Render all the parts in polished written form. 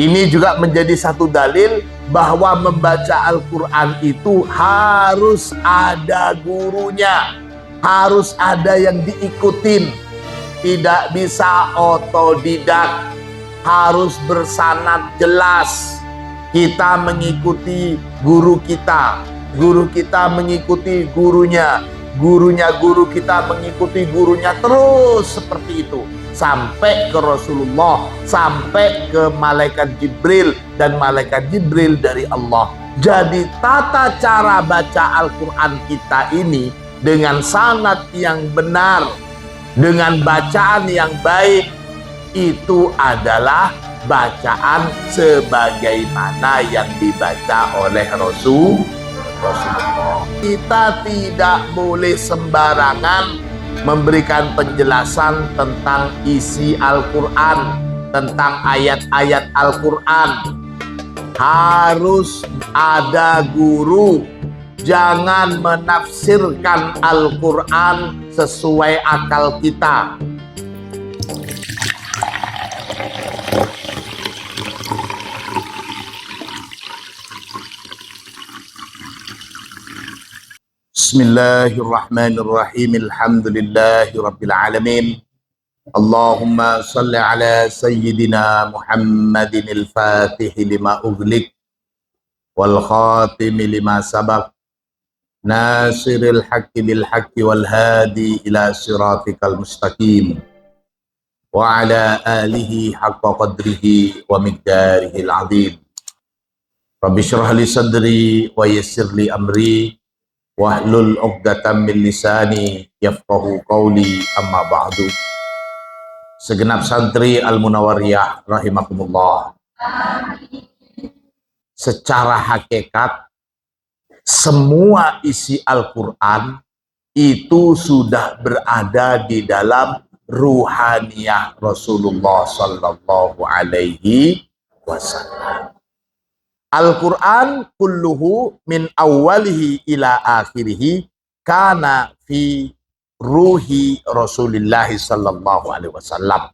Ini juga menjadi satu dalil bahwa membaca Al-Quran itu harus ada gurunya, harus ada yang diikutin, tidak bisa otodidak, harus bersanad jelas. Kita mengikuti guru kita mengikuti gurunya, gurunya guru kita mengikuti gurunya, terus seperti itu sampai ke Rasulullah, sampai ke malaikat Jibril, dan malaikat Jibril dari Allah. Jadi tata cara baca Al-Quran kita ini dengan sanad yang benar, dengan bacaan yang baik, itu adalah bacaan sebagaimana yang dibaca oleh Rasulullah. Kita tidak boleh sembarangan memberikan penjelasan tentang isi Al-Quran, tentang ayat-ayat Al-Quran. Harus ada guru. Jangan menafsirkan Al-Quran sesuai akal kita. Bismillahirrahmanirrahim. Alhamdulillahi rabbil alamin. Allahumma salli ala sayyidina Muhammadin al-fatih lima ughliq wal khatim lima sabaq nasiril haqqi bil haqqi wal hadi ila siratikal mustaqim wa ala alihi haqqa qadrihi wa miqdarihil azim. Rabbi shrah li sadri wa yassir li amri wahlul 'uqdatam min lisani yafqahu qawli, amma ba'du. Segenap santri Al-Munawwariyah rahimakumullah. Secara hakikat semua isi Al-Quran itu sudah berada di dalam ruhaniyah Rasulullah sallallahu alaihi wasallam. Al-Quran kulluhu min awwalihi ila akhirihi kana fi ruhi Rasulullah sallallahu alaihi wasallam.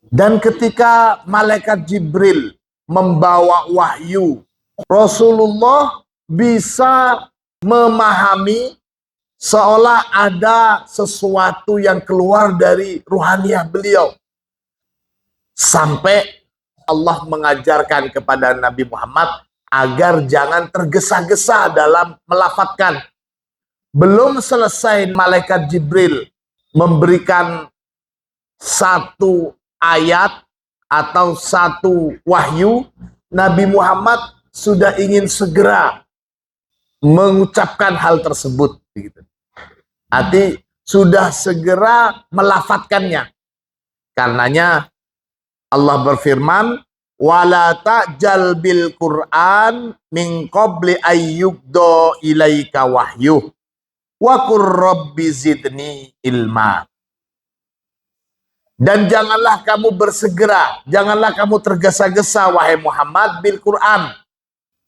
Dan ketika malaikat Jibril membawa wahyu, Rasulullah bisa memahami seolah ada sesuatu yang keluar dari ruhaniyah beliau. Sampai Allah mengajarkan kepada Nabi Muhammad agar jangan tergesa-gesa dalam melafadzkan. Belum selesai malaikat Jibril memberikan satu ayat atau satu wahyu, Nabi Muhammad sudah ingin segera mengucapkan hal tersebut. Arti sudah segera melafadzkannya. Karenanya Allah berfirman, wala ta'jal bil Qur'an min qabli ayyubdo ilaika wahyu wa qur rabbi zidni ilma. Dan janganlah kamu bersegera, janganlah kamu tergesa-gesa wahai Muhammad bil Qur'an,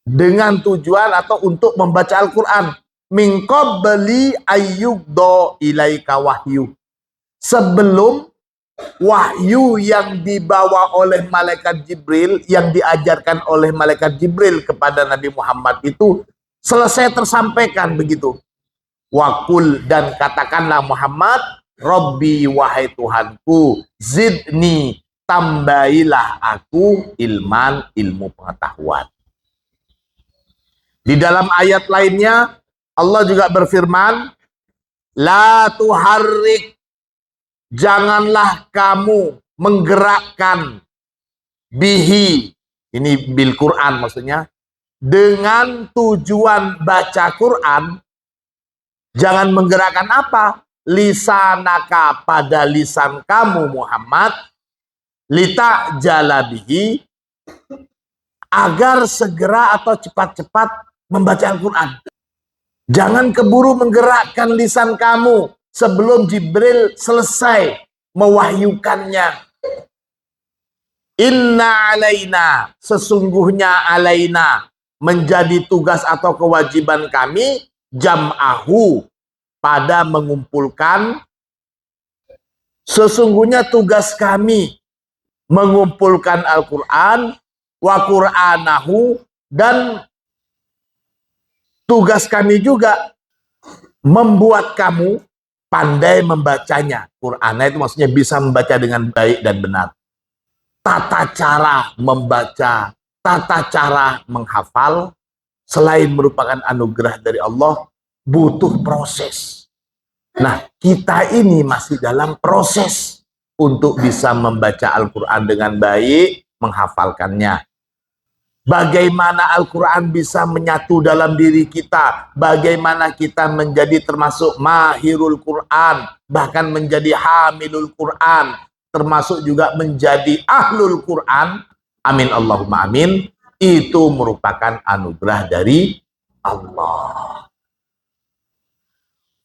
dengan tujuan atau untuk membaca Al-Quran, min qabli ayyubdo ilaika wahyu, sebelum wahyu yang dibawa oleh malaikat Jibril, yang diajarkan oleh malaikat Jibril kepada Nabi Muhammad itu selesai tersampaikan begitu. Wakul, dan katakanlah Muhammad, Rabbi, wahai Tuhanku, zidni, tambailah aku ilman, ilmu pengetahuan. Di dalam ayat lainnya Allah juga berfirman, la tuharrik, janganlah kamu menggerakkan bihi, ini bil Quran maksudnya, dengan tujuan baca Quran. Jangan menggerakkan apa? Lisanaka, pada lisan kamu Muhammad, lita jalabihi, agar segera atau cepat-cepat membaca Al-Quran. Jangan keburu menggerakkan lisan kamu sebelum Jibril selesai mewahyukannya. Inna alaina, sesungguhnya alaina, menjadi tugas atau kewajiban kami, jam'ahu, pada mengumpulkan. Sesungguhnya tugas kami mengumpulkan Al-Quran, wa Qur'anahu, dan tugas kami juga membuat kamu pandai membacanya. Qur'ana itu maksudnya bisa membaca dengan baik dan benar. Tata cara membaca, tata cara menghafal, selain merupakan anugerah dari Allah, butuh proses. Nah, kita ini masih dalam proses untuk bisa membaca Al-Quran dengan baik, menghafalkannya. Bagaimana Al-Quran bisa menyatu dalam diri kita, bagaimana kita menjadi termasuk mahirul Quran, bahkan menjadi hamilul Quran, termasuk juga menjadi ahlul Quran, amin Allahumma amin, itu merupakan anugerah dari Allah.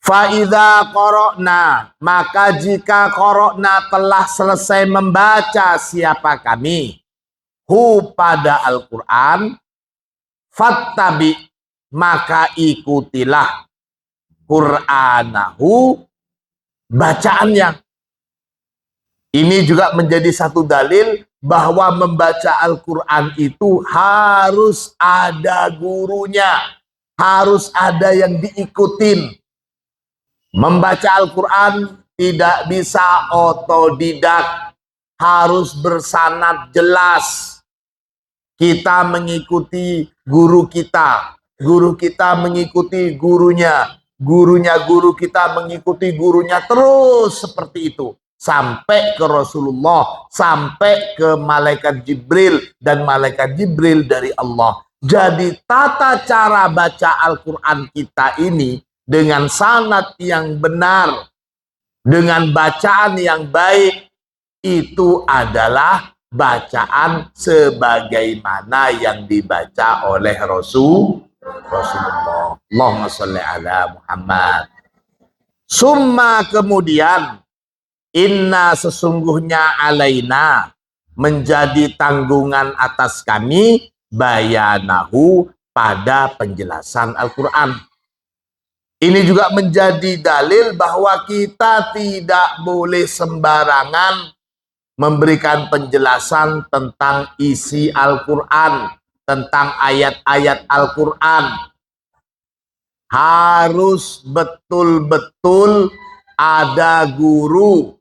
Fa'idha korokna, maka jika korokna telah selesai membaca siapa kami, hu pada Al-Quran, fattabi, maka ikutilah Qur'anahu, bacaannya. Ini juga menjadi satu dalil bahwa membaca Al-Quran itu harus ada gurunya, harus ada yang diikutin. Membaca Al-Quran tidak bisa otodidak, harus bersanad jelas. Kita mengikuti guru kita mengikuti gurunya, gurunya guru kita mengikuti gurunya, terus seperti itu. Sampai ke Rasulullah, sampai ke Malaikat Jibril, dan Malaikat Jibril dari Allah. Jadi tata cara baca Al-Quran kita ini dengan sanad yang benar, dengan bacaan yang baik, itu adalah bacaan sebagaimana yang dibaca oleh Rasulullah. Allahumma sholli ala Muhammad. Summa, kemudian, inna, sesungguhnya, alaina, menjadi tanggungan atas kami, bayanahu, pada penjelasan Al-Quran. Ini juga menjadi dalil bahwa kita tidak boleh sembarangan memberikan penjelasan tentang isi Al-Quran, tentang ayat-ayat Al-Quran. Harus betul-betul ada guru,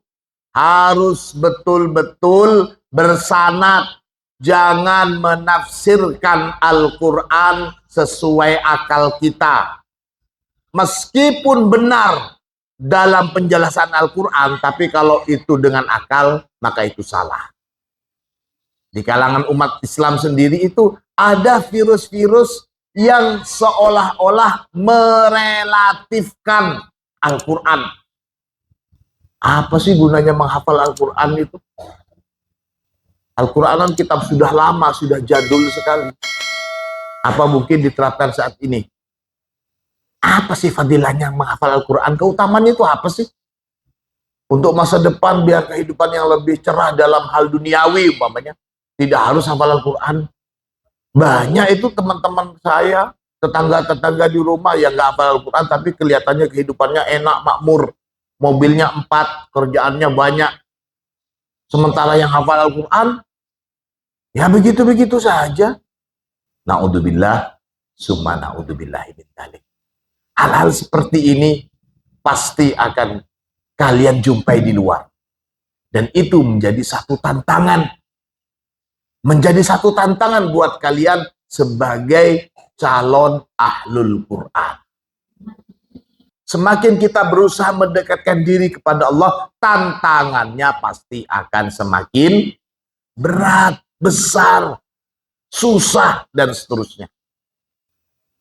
harus betul-betul bersanad. Jangan menafsirkan Al-Quran sesuai akal kita. Meskipun benar dalam penjelasan Al-Quran, tapi kalau itu dengan akal, maka itu salah. Di kalangan umat Islam sendiri itu ada virus-virus yang seolah-olah merelatifkan Al-Quran. Apa sih gunanya menghafal Al-Quran itu? Al-Quran kan kitab sudah lama, sudah jadul sekali. Apa mungkin diterapkan saat ini? Apa sih fadilahnya menghafal Al-Quran? Keutamaannya itu apa sih? Untuk masa depan, biar kehidupan yang lebih cerah dalam hal duniawi, umpamanya. Tidak harus hafal Al-Quran. Banyak itu teman-teman saya, tetangga-tetangga di rumah yang nggak hafal Al-Quran, tapi kelihatannya kehidupannya enak, makmur. Mobilnya 4, kerjaannya banyak. Sementara yang hafal Al-Quran, ya begitu-begitu saja. Na'udzubillah, summa na'udzubillah min dzalik. Hal-hal seperti ini pasti akan kalian jumpai di luar. Dan itu menjadi satu tantangan. Menjadi satu tantangan buat kalian sebagai calon ahlul Quran. Semakin kita berusaha mendekatkan diri kepada Allah, tantangannya pasti akan semakin berat, besar, susah, dan seterusnya.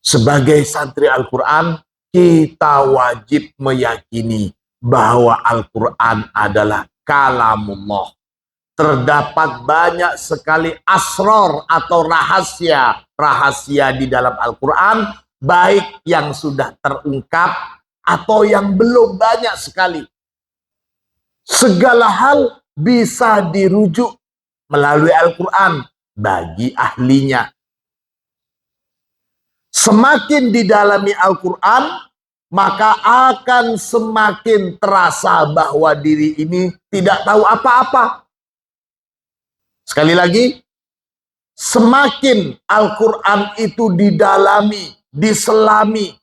Sebagai santri Al-Quran, kita wajib meyakini bahwa Al-Quran adalah kalamullah. Terdapat banyak sekali asror atau rahasia di dalam Al-Quran, baik yang sudah terungkap atau yang belum, banyak sekali. Segala hal bisa dirujuk melalui Al-Quran bagi ahlinya. Semakin didalami Al-Quran, maka akan semakin terasa bahwa diri ini tidak tahu apa-apa. Sekali lagi, Semakin Al-Quran itu didalami, diselami,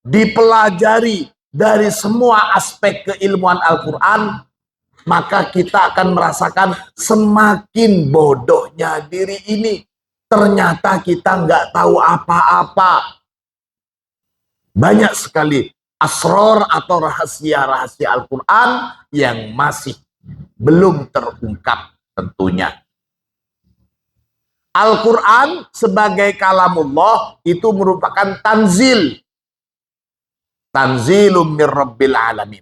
dipelajari dari semua aspek keilmuan Al-Quran, maka kita akan merasakan semakin bodohnya diri ini. Ternyata kita nggak tahu apa-apa. Banyak sekali asror atau rahasia-rahasia Al-Quran yang masih belum terungkap tentunya. Al-Quran sebagai kalamullah itu merupakan tanzil. Tanzilum mir rabbil alamin.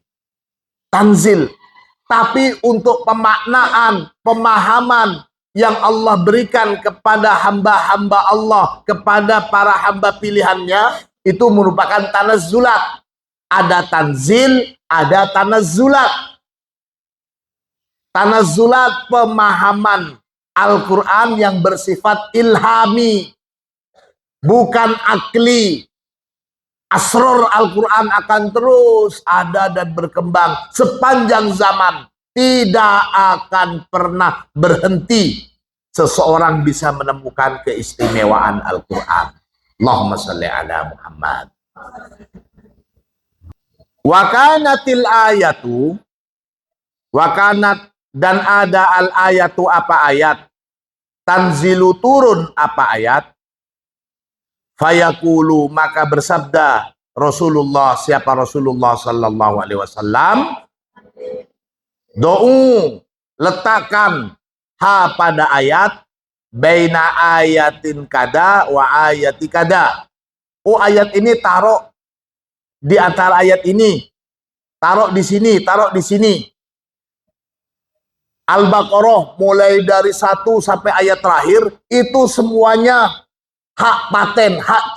Tanzil. Tapi untuk pemaknaan, pemahaman yang Allah berikan kepada hamba-hamba Allah, kepada para hamba pilihannya, itu merupakan tanazzulat. Ada tanzil, ada tanazzulat. Tanazzulat pemahaman Al-Quran yang bersifat ilhami, bukan akli. Asror Al-Quran akan terus ada dan berkembang sepanjang zaman. Tidak akan pernah berhenti seseorang bisa menemukan keistimewaan Al-Quran. Allahumma salli ala Muhammad. Wakanatil ayatu, wakanat dan ada al-ayatu apa ayat, tanzilu turun apa ayat, fayaqulu maka bersabda Rasulullah, siapa Rasulullah sallallahu alaihi wasallam, do'u letakkan ha pada ayat, baina ayatin kada wa ayati kada. Oh, ayat ini taruh di antara ayat ini, taruh di sini, taruh di sini. Al-Baqarah mulai dari 1 sampai ayat terakhir itu semuanya hak paten, hak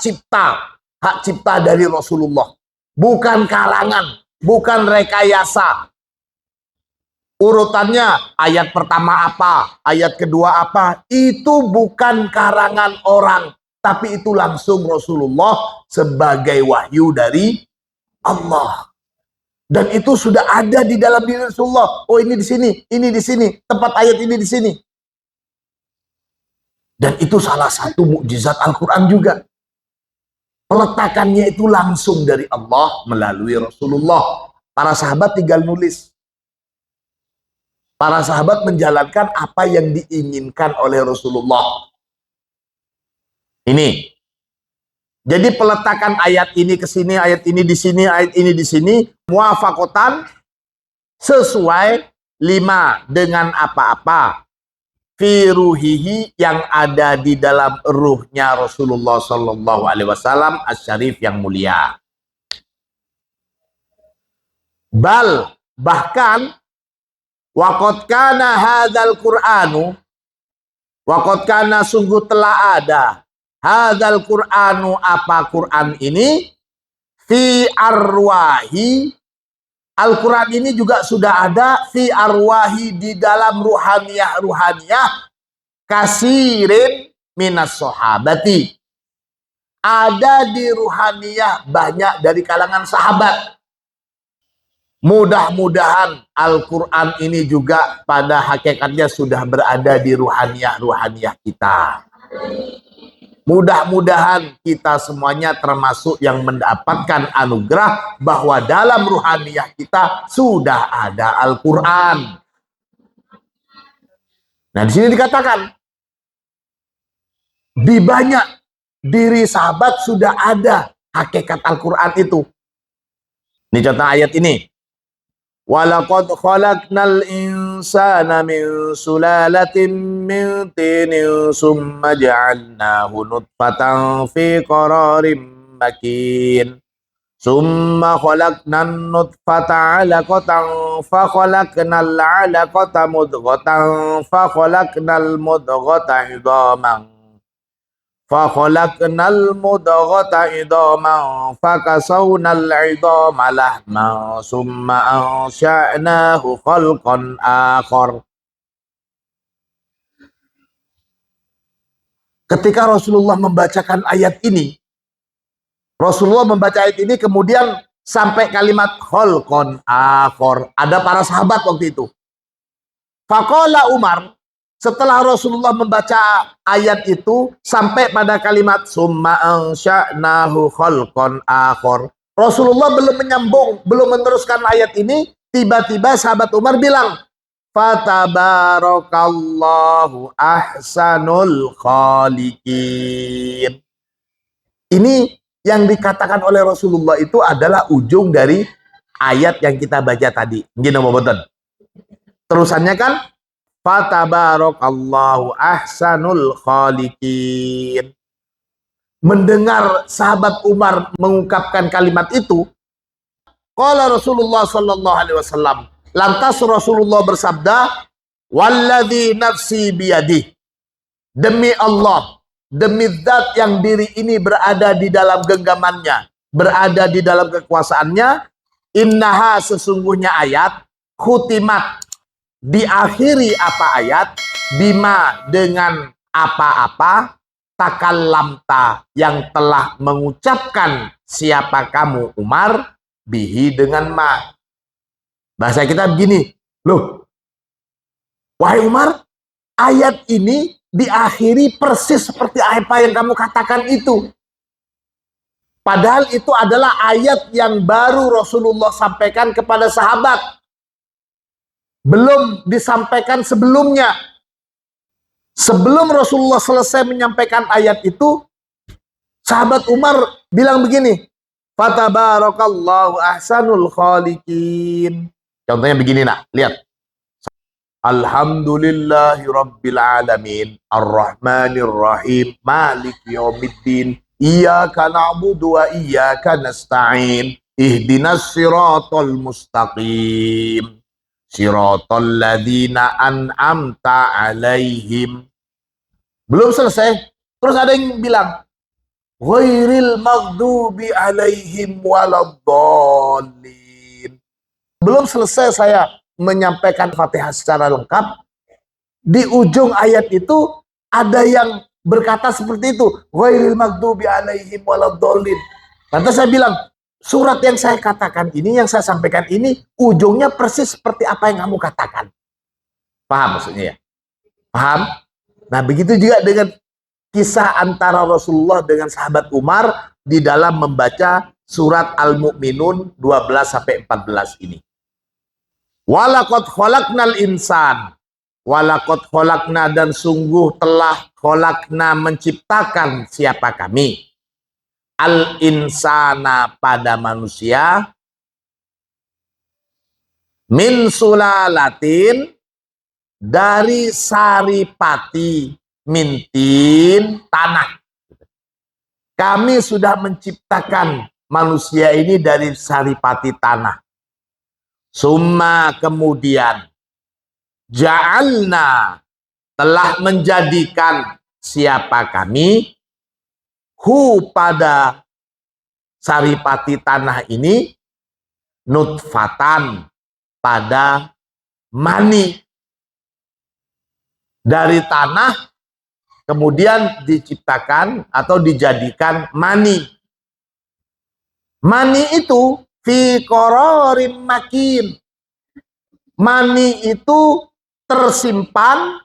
cipta dari Rasulullah, bukan karangan, bukan rekayasa. Urutannya ayat pertama apa, ayat kedua apa, itu bukan karangan orang, tapi itu langsung Rasulullah sebagai wahyu dari Allah. Dan itu sudah ada di dalam diri Rasulullah. Oh, ini di sini, tempat ayat ini di sini. Dan itu salah satu mukjizat Al-Quran juga. Peletakannya itu langsung dari Allah melalui Rasulullah. Para sahabat tinggal nulis. Para sahabat menjalankan apa yang diinginkan oleh Rasulullah. Ini. Jadi peletakan ayat ini ke sini, ayat ini di sini, ayat ini di sini, muafakotan sesuai 5 dengan apa-apa fi ruhihi yang ada di dalam ruhnya Rasulullah sallallahu alaihi wasallam asy-syarif yang mulia. Bal bahkan waqad kana hadzal Qur'anu, waqad kana sungguh telah ada hadzal Qur'anu apa Quran ini, fi arwahi, Al-Quran ini juga sudah ada fi arwahi di dalam ruhaniyah kasirin minas sahabati, ada di ruhaniyah banyak dari kalangan sahabat. Mudah-mudahan Al-Quran ini juga pada hakikatnya sudah berada di ruhaniyah kita. Mudah-mudahan kita semuanya termasuk yang mendapatkan anugerah bahwa dalam ruhaniyah kita sudah ada Al-Quran. Nah, di sini dikatakan di banyak diri sahabat sudah ada hakikat Al-Quran itu. Ini contoh ayat ini. Walaqad khalaqnal insana min sulalatin min tinin summa ja'alnahu nutfatan fi qararin makin. Summa khalaqnan nutfata 'alaqatan fa khalaqnal 'alaqata mudghatan fa khalaqnal mudghata 'idhaman fakhalaqnal mudghata idhaman fakasawnal idhama lahman summa ansha'nahu khalqan akhar. Ketika Rasulullah membacakan ayat ini, Rasulullah membaca ayat ini kemudian sampai kalimat khalqan akhar, ada para sahabat waktu itu. Faqala Umar, Setelah Rasulullah membaca ayat itu sampai pada kalimat summa ansha'nahu khalqan akhar. Rasulullah belum menyambung, belum meneruskan ayat ini, tiba-tiba sahabat Umar bilang, fatabarakallahu ahsanul khaliqin. Ini yang dikatakan oleh Rasulullah itu adalah ujung dari ayat yang kita baca tadi. Gini betul. Terusannya kan fatabarakallahu ahsanul khaliqin. Mendengar sahabat Umar mengungkapkan kalimat itu, qala Rasulullah sallallahu alaihi wasallam, lantas Rasulullah bersabda, walladzi nafsi biyadih, demi Allah, demi zat yang diri ini berada di dalam genggamannya, berada di dalam kekuasaannya, innaha, sesungguhnya ayat, khutimat, diakhiri apa ayat, bima, dengan apa-apa, takallamta, yang telah mengucapkan siapa kamu Umar, bihi, dengan ma. Bahasa kita begini, loh, wahai Umar, ayat ini diakhiri persis seperti apa yang kamu katakan itu. Padahal itu adalah ayat yang baru Rasulullah sampaikan kepada sahabat. Belum disampaikan sebelumnya. Sebelum Rasulullah selesai menyampaikan ayat itu, sahabat Umar bilang begini, fatabarakallahu ahsanul khaliqin. Contohnya begini nak, lihat. Alhamdulillahi rabbil alamin, arrahmanir rahim, maliki yaumiddin, iyyaka na'budu wa iyyaka nasta'in, ihdinas siratal mustaqim, siratal ladzina an'amta alaihim. Belum selesai, terus ada yang bilang, ghairil maghdubi alaihim waladdallin. Belum selesai saya menyampaikan Fatihah secara lengkap, di ujung ayat itu ada yang berkata seperti itu, ghairil maghdubi alaihim waladdallin. Lantas saya bilang, surat yang saya katakan ini, yang saya sampaikan ini, ujungnya persis seperti apa yang kamu katakan. Paham maksudnya ya? Paham? Nah, begitu juga dengan kisah antara Rasulullah dengan sahabat Umar di dalam membaca surat Al-Mu'minun 12-14 ini. Walaqad khalaqnal insan, walaqad khalaqna, dan sungguh telah khalaqna, menciptakan siapa kami, al insana, pada manusia, min sulalatin, dari saripati, mintin, tanah. Kami sudah menciptakan manusia ini dari saripati, tanah. Summa, kemudian, ja'alna, telah menjadikan siapa kami, hu, pada saripati tanah ini, nutfatan, pada mani. Dari tanah kemudian diciptakan atau dijadikan mani. Mani itu fi qararin makin. Mani itu tersimpan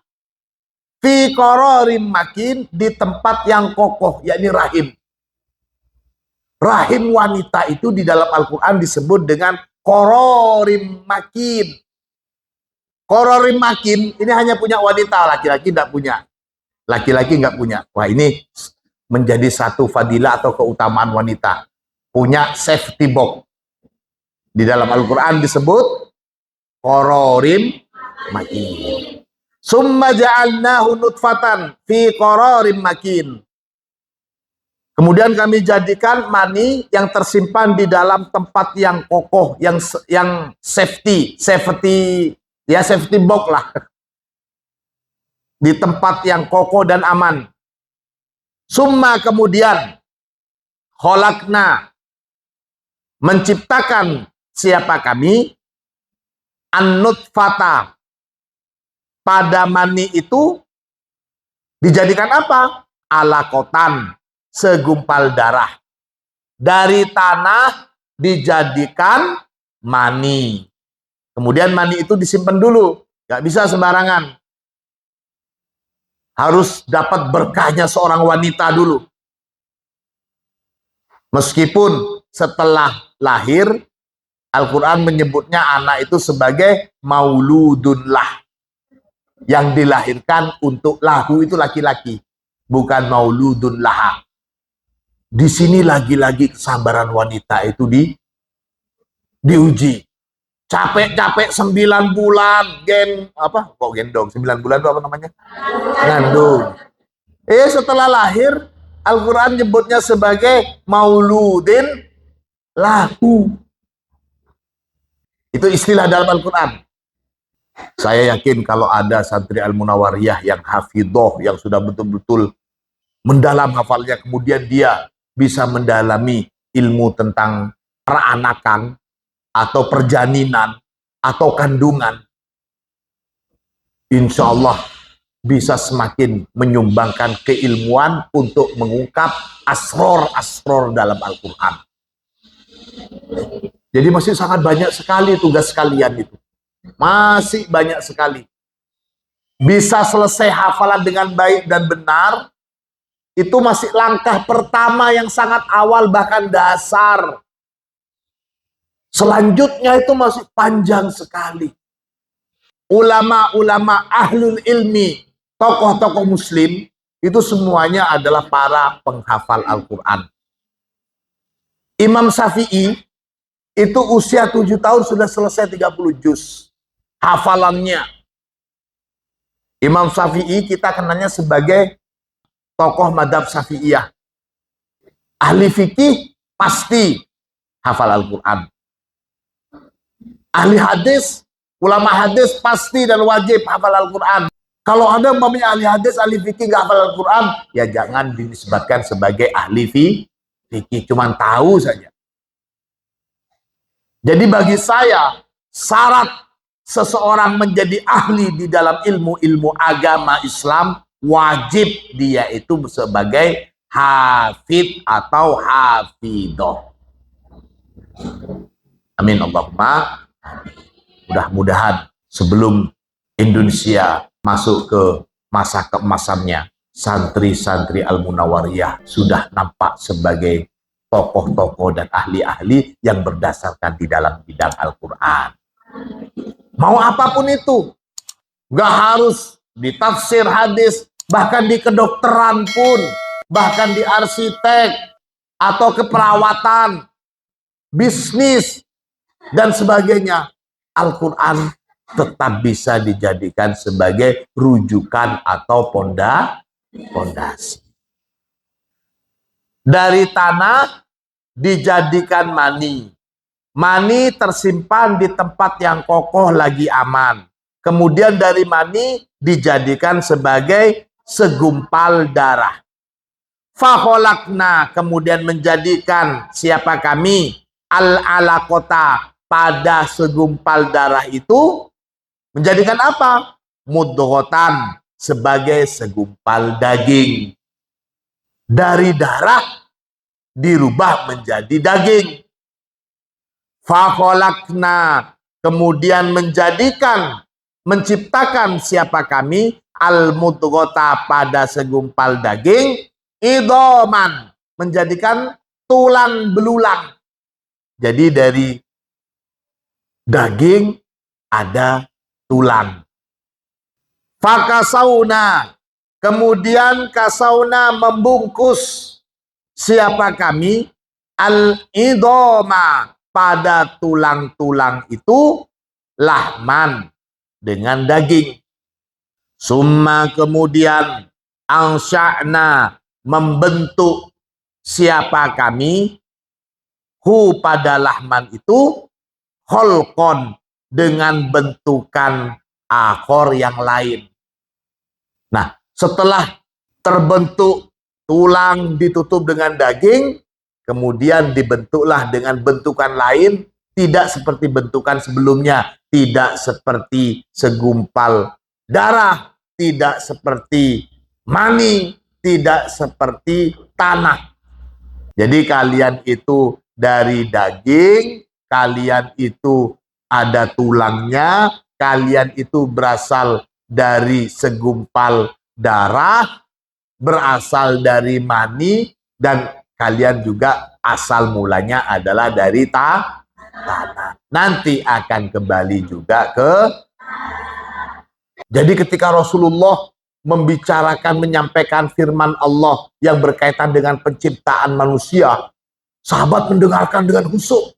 fi qararin makin, di tempat yang kokoh, yakni rahim. Rahim wanita itu di dalam Al-Quran disebut dengan qararin makin. Qararin makin ini hanya punya wanita, laki-laki tidak punya. Laki-laki nggak punya. Wah, ini menjadi satu fadilah atau keutamaan wanita. Punya safety box. Di dalam Al-Quran disebut qararin makin. Summa ja'alnahu nutfatan fi qararin makin. Kemudian kami jadikan mani yang tersimpan di dalam tempat yang kokoh, yang safety box lah. Di tempat yang kokoh dan aman. Summa, kemudian, khalaqna, menciptakan siapa kami, an-nutfata, pada mani itu dijadikan apa? Alakotan, segumpal darah. Dari tanah dijadikan mani. Kemudian mani itu disimpan dulu, nggak bisa sembarangan. harus dapat berkahnya seorang wanita dulu. Meskipun setelah lahir, Al-Quran menyebutnya anak itu sebagai mauludunlah, yang dilahirkan untuk lahu itu laki-laki, bukan mauludun laha. Di sini lagi-lagi kesabaran wanita itu diuji. Capek-capek 9 bulan gendong 9 bulan itu apa namanya? Ngandung. Setelah lahir, Al-Quran nyebutnya sebagai mauludin lahu. Itu istilah dalam Al-Quran. Saya yakin kalau ada santri Al-Munawariyah yang hafidhoh, yang sudah betul-betul mendalam hafalnya, kemudian dia bisa mendalami ilmu tentang peranakan, atau perjaninan, atau kandungan, insya Allah bisa semakin menyumbangkan keilmuan untuk mengungkap asror-asror dalam Al-Quran. Jadi masih sangat banyak sekali tugas kalian itu. Masih banyak sekali. Bisa selesai hafalan dengan baik dan benar, itu masih langkah pertama yang sangat awal, bahkan dasar. Selanjutnya itu masih panjang sekali. Ulama-ulama ahlul ilmi, tokoh-tokoh muslim, itu semuanya adalah para penghafal Al-Quran. Imam Syafi'i itu usia 7 tahun sudah selesai 30 juz hafalannya. Imam Syafi'i kita kenalnya sebagai tokoh madhab Syafi'iyah. Ahli fikih pasti hafal Al-Quran. Ahli hadis, ulama hadis pasti dan wajib hafal Al-Quran. Kalau ada umpamanya ahli hadis, ahli fikih nggak hafal Al-Quran, ya jangan dinisbatkan sebagai ahli fikih, cuman tahu saja. Jadi bagi saya, syarat seseorang menjadi ahli di dalam ilmu-ilmu agama Islam, wajib dia itu sebagai hafid atau hafidoh. Amin Allahumma. Mudah-mudahan sebelum Indonesia masuk ke masa keemasannya, santri-santri Al-Munawariyah sudah nampak sebagai tokoh-tokoh dan ahli-ahli yang berdasarkan di dalam bidang Al-Quran. Mau apapun itu, gak harus di tafsir hadis, bahkan di kedokteran pun, bahkan di arsitek atau keperawatan, bisnis dan sebagainya, Al-Quran tetap bisa dijadikan sebagai rujukan atau pondasi. Dari tanah dijadikan mani. Mani tersimpan di tempat yang kokoh lagi aman. Kemudian dari mani dijadikan sebagai segumpal darah. Fakholakna, kemudian menjadikan siapa kami, al-alaqota, pada segumpal darah itu, menjadikan apa? Mudghotan, sebagai segumpal daging. Dari darah dirubah menjadi daging. Fakholakna, kemudian menciptakan siapa kami, al-mudghota, pada segumpal daging, idhoman, menjadikan tulang belulang. Jadi dari daging ada tulang. Fakasauna, kemudian kasauna membungkus siapa kami, al-idhoma, pada tulang-tulang itu, lahman, dengan daging. Summa, kemudian ansya'na, membentuk siapa kami, hu, pada lahman itu, kholqon, dengan bentukan akhor yang lain. Nah, setelah terbentuk tulang ditutup dengan daging, kemudian dibentuklah dengan bentukan lain, tidak seperti bentukan sebelumnya, tidak seperti segumpal darah, tidak seperti mani, tidak seperti tanah. Jadi kalian itu dari daging, kalian itu ada tulangnya, kalian itu berasal dari segumpal darah, berasal dari mani, dan kalian juga asal mulanya adalah dari tanah. Nanti akan kembali juga ke. Jadi ketika Rasulullah menyampaikan firman Allah yang berkaitan dengan penciptaan manusia, sahabat mendengarkan dengan khusyuk.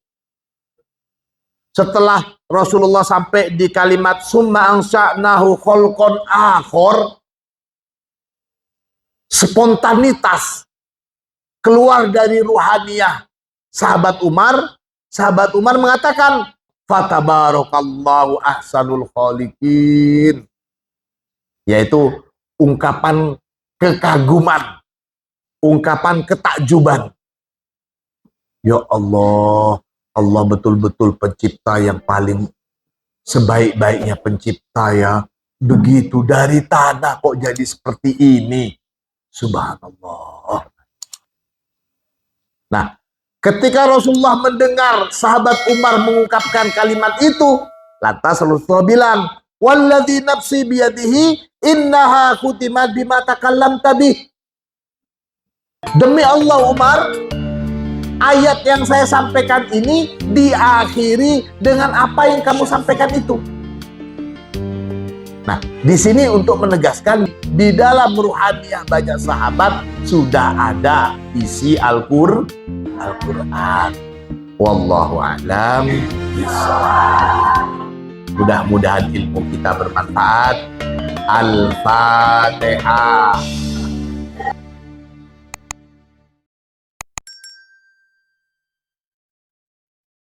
Setelah Rasulullah sampai di kalimat summa ansha'nahu khalqan akhar, spontanitas keluar dari ruhaniyah sahabat Umar mengatakan fatabarakallahu ahsanul khaliqin, yaitu ungkapan kekaguman, ungkapan ketakjuban. Ya Allah, Allah betul-betul pencipta yang paling sebaik-baiknya pencipta ya. Begitu dari tanah kok jadi seperti ini. Subhanallah. Nah, ketika Rasulullah mendengar sahabat Umar mengungkapkan kalimat itu, lantas Rasulullah bilang, "Walladzi nafsi biyadihi innaha khutimat bima takallamta bih." Demi Allah Umar, ayat yang saya sampaikan ini diakhiri dengan apa yang kamu sampaikan itu. Nah, di sini untuk menegaskan di dalam ruhaniyah banyak sahabat sudah ada isi Al-Qur'an. Wallahu a'lam bishawab. Mudah-mudahan ilmu kita bermanfaat. Al-Fatihah.